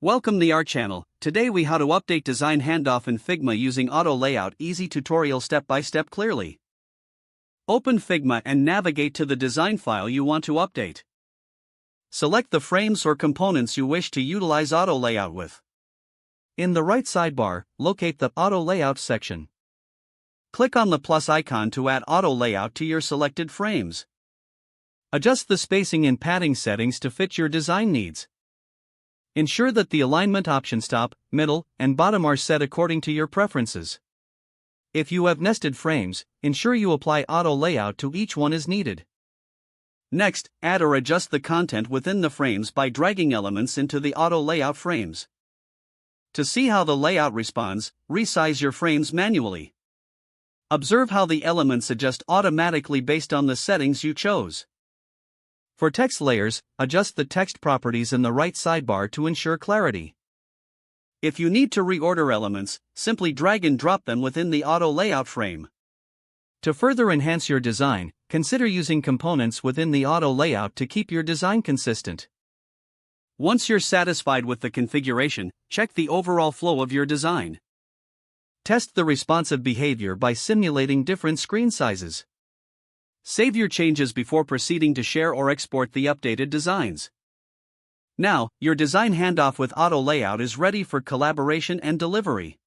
Welcome to our channel. Today we how to update design handoff in Figma using auto layout. Easy tutorial step by step clearly. Open Figma and navigate to the design file you want to update. Select the frames or components you wish to utilize auto layout with. In the right sidebar, locate the auto layout section. Click on the plus icon to add auto layout to your selected frames. Adjust the spacing and padding settings to fit your design needs. Ensure that the alignment options top, middle, and bottom are set according to your preferences. If you have nested frames, ensure you apply auto layout to each one as needed. Next, add or adjust the content within the frames by dragging elements into the auto layout frames. To see how the layout responds, resize your frames manually. Observe how the elements adjust automatically based on the settings you chose. For text layers, adjust the text properties in the right sidebar to ensure clarity. If you need to reorder elements, simply drag and drop them within the auto layout frame. To further enhance your design, consider using components within the auto layout to keep your design consistent. Once you're satisfied with the configuration, check the overall flow of your design. Test the responsive behavior by simulating different screen sizes. Save your changes before proceeding to share or export the updated designs. Now, your design handoff with auto layout is ready for collaboration and delivery.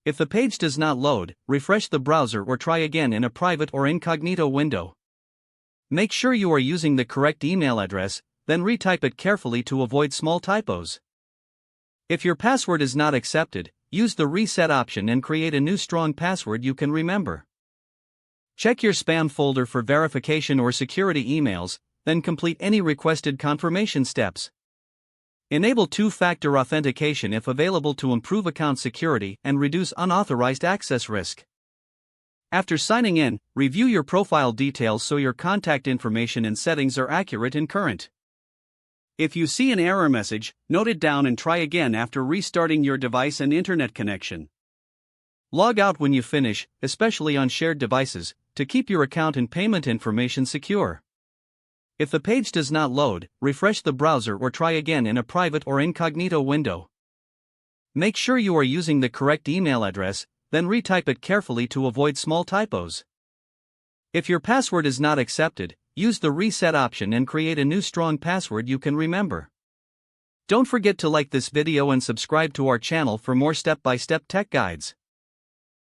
If the page does not load, refresh the browser or try again in a private or incognito window. Make sure you are using the correct email address, then retype it carefully to avoid small typos. If your password is not accepted, use the reset option and create a new strong password you can remember. Check your spam folder for verification or security emails, then complete any requested confirmation steps. Enable two-factor authentication if available to improve account security and reduce unauthorized access risk. After signing in, review your profile details so your contact information and settings are accurate and current. If you see an error message, note it down and try again after restarting your device and internet connection. Log out when you finish, especially on shared devices, to keep your account and payment information secure. If the page does not load, refresh the browser or try again in a private or incognito window. Make sure you are using the correct email address, then retype it carefully to avoid small typos. If your password is not accepted, use the reset option and create a new strong password you can remember. Don't forget to like this video and subscribe to our channel for more step-by-step tech guides.